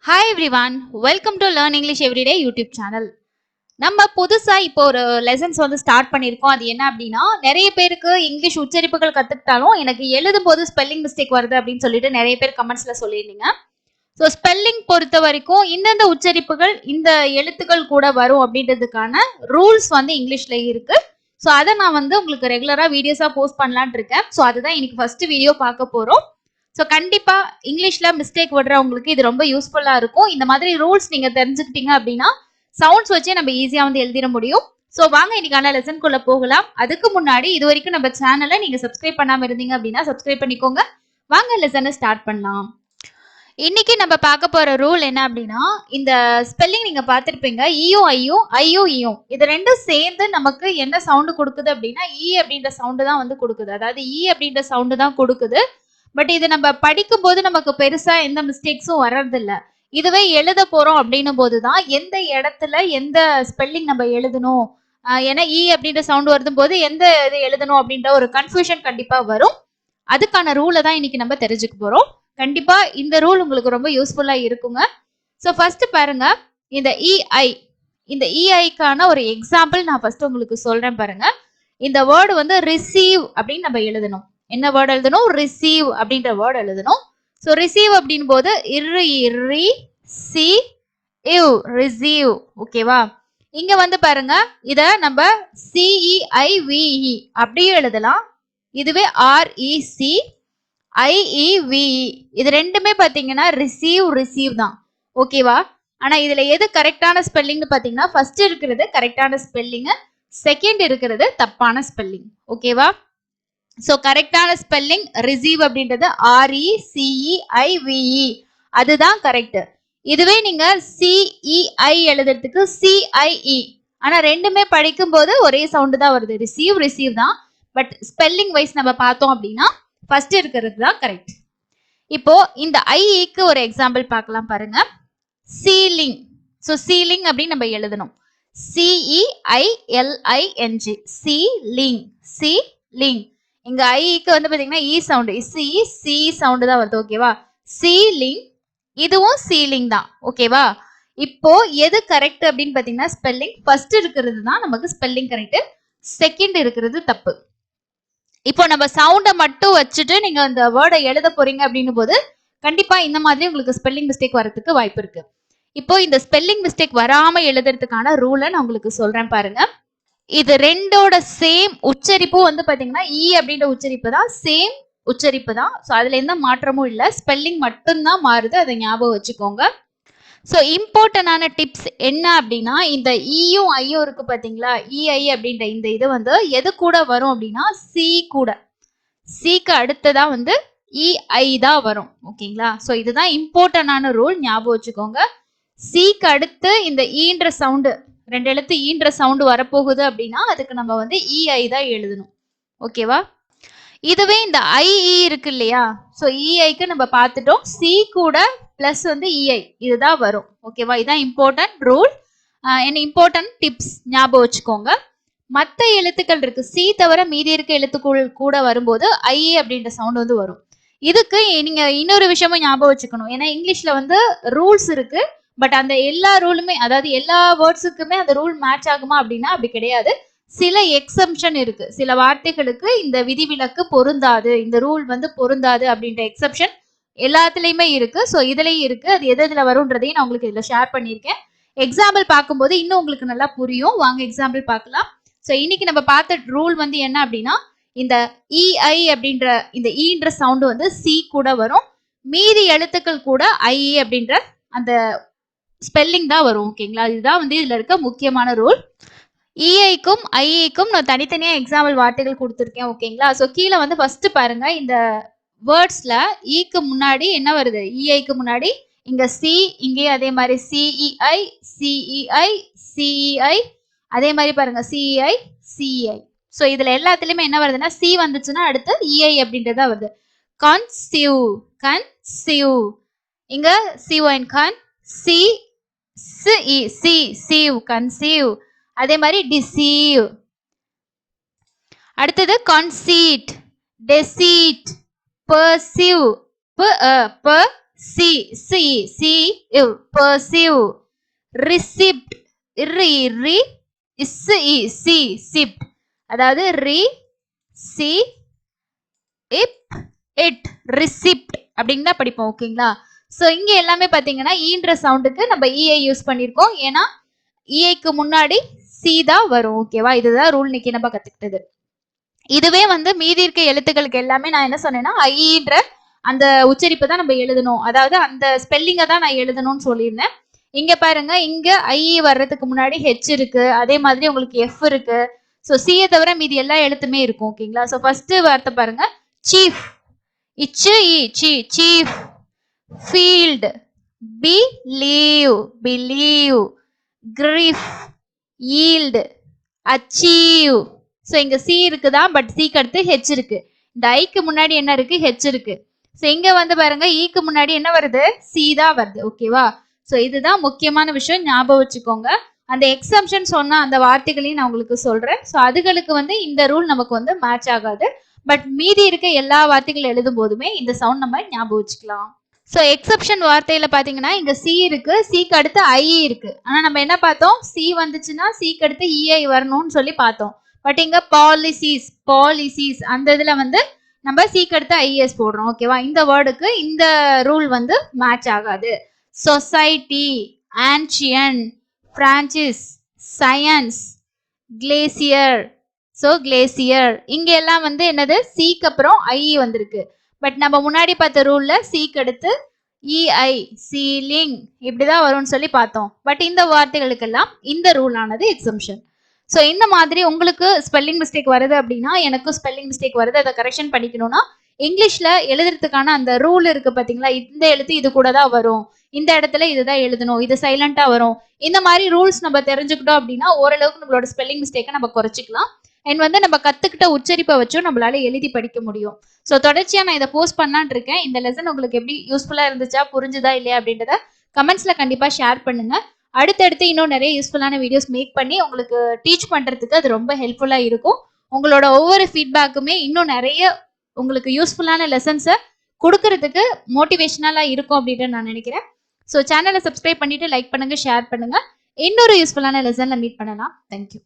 Hi everyone, welcome to learn English everyday YouTube channel. நம்ம புதுசா இப்போ ஒரு லெசன்ஸ் வந்து ஸ்டார்ட் பண்ணியிருக்கோம். அது என்ன அப்படின்னா, நிறைய பேருக்கு இங்கிலீஷ் உச்சரிப்புகள் கத்துக்கிட்டாலும் எனக்கு எழுதும் போது ஸ்பெல்லிங் மிஸ்டேக் வருது அப்படின்னு சொல்லிட்டு நிறைய பேர் கமெண்ட்ஸ்ல சொல்லியிருந்தீங்க. ஸோ ஸ்பெல்லிங் பொறுத்த வரைக்கும் இந்தந்த உச்சரிப்புகள் இந்த எழுத்துக்கள் கூட வரும் அப்படின்றதுக்கான ரூல்ஸ் வந்து இங்கிலீஷ்ல இருக்கு. ஸோ அதை நான் வந்து உங்களுக்கு ரெகுலரா வீடியோஸா போஸ்ட் பண்ணலான் இருக்கேன். ஸோ அதுதான் இன்னைக்கு ஃபர்ஸ்ட் வீடியோ பார்க்க போறோம். ஸோ கண்டிப்பா இங்கிலீஷ்ல மிஸ்டேக் விடுறவங்களுக்கு இது ரொம்ப யூஸ்ஃபுல்லா இருக்கும். இந்த மாதிரி ரூல்ஸ் நீங்க தெரிஞ்சுக்கிட்டீங்க அப்படின்னா சவுண்ட்ஸ் வச்சே நம்ம ஈஸியா வந்து எழுதிட முடியும். ஸோ வாங்க இன்னைக்கான லெசன்குள்ள போகலாம். அதுக்கு முன்னாடி இது வரைக்கும் நம்ம சேனலை நீங்க சப்ஸ்கிரைப் பண்ணாம இருந்தீங்க அப்படின்னா சப்ஸ்கிரைப் பண்ணிக்கோங்க. வாங்க லெசனை ஸ்டார்ட் பண்ணலாம். இன்னைக்கு நம்ம பார்க்க போற ரூல் என்ன அப்படின்னா, இந்த ஸ்பெல்லிங் நீங்க பார்த்திருப்பீங்க. ஈயும் ஐயும், ஐயும் ஈயும், இது ரெண்டும் சேர்ந்து நமக்கு என்ன சவுண்டு கொடுக்குது அப்படின்னா ஈ அப்படின்ற சவுண்டு தான் வந்து கொடுக்குது. அதாவது ஈ அப்படின்ற சவுண்டு தான் கொடுக்குது. பட் இது நம்ம படிக்கும் போது நமக்கு பெருசா எந்த மிஸ்டேக்ஸும் வர்றதில்ல. இதுவே எழுத போறோம் அப்படின்னும் போதுதான் எந்த இடத்துல எந்த ஸ்பெல்லிங் நம்ம எழுதணும், ஏன்னா ஈ அப்படின்ற சவுண்ட் வருதும் போது எந்த இது எழுதணும் அப்படின்ற ஒரு கன்ஃபியூஷன் கண்டிப்பா வரும். அதுக்கான ரூலை தான் இன்னைக்கு நம்ம தெரிஞ்சுக்க போறோம். கண்டிப்பா இந்த ரூல் உங்களுக்கு ரொம்ப யூஸ்ஃபுல்லா இருக்குங்க. ஸோ ஃபர்ஸ்ட் பாருங்க, இந்த இஐ, இந்த இஐக்கான ஒரு எக்ஸாம்பிள் நான் ஃபர்ஸ்ட் உங்களுக்கு சொல்றேன் பாருங்க. இந்த வேர்டு வந்து ரிசீவ் அப்படின்னு நம்ம எழுதணும். என்ன வேர்டு எழுதணும்? ரிசீவ் அப்படின்ற வேர்டு எழுதணும். ஸோ ரிசீவ் அப்படின் போது ரிசீவ், ஓகேவா? இங்க வந்து பாருங்க, இத நம்ம சிஇஐவிஇ அப்படியும் எழுதலாம். இதுவே ஆர்இசி ஐஇவிஇ, இது ரெண்டுமே பாத்தீங்கன்னா ரிசீவ் தான், ஓகேவா? ஆனா இதுல எது கரெக்டான ஸ்பெல்லிங் பாத்தீங்கன்னா ஃபர்ஸ்ட் இருக்கிறது கரெக்டான ஸ்பெல்லிங், செகண்ட் இருக்கிறது தப்பான ஸ்பெல்லிங், ஓகேவா? ஸோ கரெக்டான ஸ்பெல்லிங் ரிசீவ் அப்படின்றது RECEIVE, அதுதான் கரெக்ட். இதுவே நீங்க CEI எழுதுறதுக்கு CIE, ஆனா ரெண்டுமே படிக்கும் போது ஒரே சவுண்டு தான் வருது. ரிசீவ் தான், பட் ஸ்பெல்லிங் வைஸ் நம்ம பார்த்தோம் அப்படின்னா ஃபர்ஸ்ட் இருக்கிறது தான் கரெக்ட். இப்போ இந்த ஐக்கு ஒரு எக்ஸாம்பிள் பார்க்கலாம் பாருங்க. சீலிங். ஸோ சீலிங் அப்படின்னு நம்ம எழுதணும். CEILING, ceiling, ceiling. இங்க ஐக்கு வந்து பாத்தீங்கன்னா இ சவுண்ட், சி சவுண்ட் தான் வருது, ஓகேவா? சீலிங், இதுவும் சீலிங் தான், ஓகேவா? இப்போ எது கரெக்ட் அப்படின்னு பாத்தீங்கன்னா ஸ்பெல்லிங் ஃபர்ஸ்ட் இருக்கிறது தான் நமக்கு ஸ்பெல்லிங் கரெக்ட், செகண்ட் இருக்கிறது தப்பு. இப்போ நம்ம சவுண்டை மட்டும் வச்சுட்டு நீங்க அந்த வேர்டை எழுத போறீங்க அப்படின்னும் போது கண்டிப்பா இந்த மாதிரி உங்களுக்கு ஸ்பெல்லிங் மிஸ்டேக் வரதுக்கு வாய்ப்பு இருக்கு. இப்போ இந்த ஸ்பெல்லிங் மிஸ்டேக் வராம எழுதுறதுக்கான ரூலை நான் உங்களுக்கு சொல்றேன் பாருங்க. இது ரெண்டோட சேம் உச்சரிப்பு வந்து பாத்தீங்கன்னா இ அப்படின்ற உச்சரிப்பு தான், சேம் உச்சரிப்பு தான். ஸோ அதுல எந்த மாற்றமும் இல்லை, ஸ்பெல்லிங் மட்டும்தான் மாறுது, அதை ஞாபகம் வச்சுக்கோங்க. ஸோ இம்பார்ட்டன்டான டிப்ஸ் என்ன அப்படின்னா, இந்த இயும் ஐயும் இருக்கு பாத்தீங்களா, இஐ அப்படின்ற இந்த இது வந்து எது கூட வரும் அப்படின்னா சி கூட, சிக்கு அடுத்ததான் வந்து இஐ தான் வரும், ஓகேங்களா? ஸோ இதுதான் இம்பார்ட்டன்டான ரூல், ஞாபகம் வச்சுக்கோங்க. சிக்கு அடுத்து இந்த ஈன்ற சவுண்டு, ரெண்டு எழுத்து ஈன்ற சவுண்டு வரப்போகுது அப்படின்னா அதுக்கு நம்ம வந்து இஐ தான் எழுதணும், ஓகேவா? இதுவே இந்த ஐஇ இருக்கு இல்லையா, ஸோ இஐக்கு நம்ம பார்த்துட்டோம், சி கூட பிளஸ் வந்து இஐ, இதுதான் வரும், ஓகேவா? இதுதான் இம்பார்ட்டன்ட் ரூல், என்ன இம்பார்ட்டன்ட் டிப்ஸ், ஞாபகம் வச்சுக்கோங்க. மற்ற எழுத்துக்கள் இருக்கு, சி தவிர மீதி இருக்க எழுத்துக்கள் கூட வரும்போது ஐஏ அப்படின்ற சவுண்ட் வந்து வரும். இதுக்கு நீங்க இன்னொரு விஷயமும் ஞாபகம் வச்சுக்கணும். ஏன்னா இங்கிலீஷ்ல வந்து ரூல்ஸ் இருக்கு, பட் அந்த எல்லா ரூலுமே, அதாவது எல்லா வேர்ட்ஸுக்குமே அந்த ரூல் மேட்ச் ஆகுமா அப்படின்னா அப்படி கிடையாது. சில எக்ஸம்ஷன் இருக்கு, சில வார்த்தைகளுக்கு இந்த விதிவிலக்கு பொருந்தாது, இந்த ரூல் வந்து பொருந்தாது அப்படின்ற எக்ஸப்ஷன் எல்லாத்துலயுமே இருக்கு. ஸோ இதுலயும் இருக்கு, அது எது எதுல வரும்ன்றதையும் நான் உங்களுக்கு இதுல ஷேர் பண்ணியிருக்கேன். எக்ஸாம்பிள் பார்க்கும்போது இன்னும் உங்களுக்கு நல்லா புரியும். வாங்க எக்ஸாம்பிள் பார்க்கலாம். ஸோ இன்னைக்கு நம்ம பார்த்த ரூல் வந்து என்ன அப்படின்னா, இந்த இஐ அப்படின்ற இந்த ஈன்ற சவுண்டு வந்து சி கூட வரும், மீதி எழுத்துக்கள் கூட ஐஇ அப்படின்ற அந்த ஸ்பெல்லிங் தான் வரும், ஓகேங்களா? இதுதான் வந்து இதுல இருக்க முக்கியமான ரூல். இஐக்கும் ஐஇக்கும் நான் தனித்தனியா எக்ஸாம்பிள் வார்த்தைகள் கொடுத்துருக்கேன், ஓகேங்களா? ஸோ கீழே வந்து ஃபர்ஸ்ட் பாருங்க, இந்த வேர்ட்ஸ்ல ஈக்கு முன்னாடி என்ன வருது, இஐக்கு முன்னாடி இங்க சி, இங்கே அதே மாதிரி சிஇஐ சிஇஐ சிஇஐ, அதே மாதிரி பாருங்க சிஇஐ சிஇஐ. ஸோ இதுல எல்லாத்துலயுமே என்ன வருதுன்னா சி வந்துச்சுன்னா அடுத்து இஐ அப்படின்றதா வருது. கன்சீவ், கன்சீவ், இங்க C O N con, C C C ceive, conceive. அதே மாதிரி டிசீவ். அடுத்தது conceit, deceit, perceive, see, see, perceive, receipt, sipped. அதாவது see, it, receipt அப்படின்னு தான் படிப்போம். ஓகேங்களா? சோ இங்க எல்லாமே பாத்தீங்கன்னா ஈன்ற சவுண்டுக்கு நம்ம ஈஐ யூஸ் பண்ணிருக்கோம். ஏன்னா ஈஐக்கு முன்னாடி சி தான் வரும். ஓகேவா? இதுதான் ரூல் இன்னைக்கு நம்ம கத்துக்கிட்டது. இதுவே வந்து மீதி இருக்க எழுத்துக்களுக்கு எல்லாமே நான் என்ன சொன்னேன்னா ஐன்ற அந்த உச்சரிப்பு தான் நம்ம எழுதணும். அதாவது அந்த ஸ்பெல்லிங்கை தான் நான் எழுதணும்னு சொல்லியிருந்தேன். இங்க பாருங்க, இங்க ஐ வர்றதுக்கு முன்னாடி ஹெச் இருக்கு, அதே மாதிரி உங்களுக்கு எஃப் இருக்கு. ஸோ சியை தவிர மீதி எல்லா எழுத்துமே இருக்கும். ஓகேங்களா? ஸோ ஃபர்ஸ்ட் வார்த்தை பாருங்க, சீஃப், இச்சு chief, field, believe, grief, yield, achieve. So இங்க சி இருக்குதா, பட் சிக்கு அடுத்து ஹெச் இருக்கு. இந்த ஐக்கு முன்னாடி என்ன இருக்கு, ஹெச் இருக்கு. ஸோ இங்க வந்து பாருங்க, ஈக்கு முன்னாடி என்ன வருது, சி தான் வருது. ஓகேவா? ஸோ இதுதான் முக்கியமான விஷயம், ஞாபகம் வச்சுக்கோங்க. அந்த எக்ஸம்ஷன் சொன்ன அந்த வார்த்தைகளையும் நான் உங்களுக்கு சொல்றேன். ஸோ அதுகளுக்கு வந்து இந்த ரூல் நமக்கு வந்து மேட்ச் ஆகாது. பட் மீதி இருக்க எல்லா வார்த்தைகள் எழுதும் போதுமே இந்த சவுண்ட் நம்ம ஞாபகம் வச்சுக்கலாம். ஸோ எக்ஸப்ஷன் வார்த்தையில பாத்தீங்கன்னா இங்க சி இருக்கு, சிக்கு அடுத்து ஐ இருக்கு. ஆனா நம்ம என்ன பார்த்தோம், சி வந்துச்சுன்னா சிக்கு அடுத்து இஐ வரணும்னு சொல்லி பார்த்தோம். பட் இங்க பாலிசிஸ் அந்த இதுல வந்து நம்ம சிக்கு அடுத்து ஐஎஸ் போடுறோம். ஓகேவா? இந்த வேர்டுக்கு இந்த ரூல் வந்து மேட்ச் ஆகாது. Society, ancient, Francis, science, glacier. So glacier இங்க எல்லாம் வந்து என்னது, சிக்கு அப்புறம் ஐ வந்திருக்கு. பட் நம்ம முன்னாடி பார்த்த ரூல்ல சிக்கு அடுத்து இஐ, சீலிங் இப்படிதான் வரும்னு சொல்லி பார்த்தோம். பட் இந்த வார்த்தைகளுக்கெல்லாம் இந்த ரூல் ஆனது எக்ஸம்ஷன். ஸோ இந்த மாதிரி உங்களுக்கு ஸ்பெல்லிங் மிஸ்டேக் வருது அப்படின்னா, எனக்கும் ஸ்பெல்லிங் மிஸ்டேக் வருது, அதை கரெக்ஷன் பண்ணிக்கணும்னா இங்கிலீஷ்ல எழுதுறதுக்கான அந்த ரூல் இருக்கு பாத்தீங்களா, இந்த எழுத்து இது கூட தான் வரும், இந்த இடத்துல இதுதான் எழுதணும், இது சைலண்டா வரும். இந்த மாதிரி ரூல்ஸ் நம்ம தெரிஞ்சுக்கிட்டோம் அப்படின்னா ஓரளவுக்கு நம்மளோட ஸ்பெல்லிங் மிஸ்டேக்கை நம்ம குறைச்சிக்கலாம். அண்ட் வந்து நம்ம கத்துக்கிட்ட உச்சரிப்பை வச்சும் நம்மளால எழுதி படிக்க முடியும். ஸோ தொடர்ச்சியா நான் இதை போஸ்ட் பண்ணலான் இருக்கேன். இந்த லெசன் உங்களுக்கு எப்படி யூஸ்ஃபுல்லா இருந்துச்சா, புரிஞ்சுதா இல்லையா அப்படின்றத கமெண்ட்ஸ்ல கண்டிப்பா ஷேர் பண்ணுங்க. அடுத்தடுத்து இன்னும் நிறைய யூஸ்ஃபுல்லான வீடியோஸ் மேக் பண்ணி உங்களுக்கு டீச் பண்றதுக்கு அது ரொம்ப ஹெல்ப்ஃபுல்லா இருக்கும். உங்களோட ஒவ்வொரு ஃபீட்பேக்குமே இன்னும் நிறைய உங்களுக்கு யூஸ்ஃபுல்லான லெசன்ஸை கொடுக்கறதுக்கு மோட்டிவேஷனலா இருக்கும் அப்படின்னு நான் நினைக்கிறேன். ஸோ சேனலை சப்ஸ்கிரைப் பண்ணிட்டு லைக் பண்ணுங்க, ஷேர் பண்ணுங்க. இன்னொரு யூஸ்ஃபுல்லான லெசன்ல மீட் பண்ணலாம். தேங்க்யூ.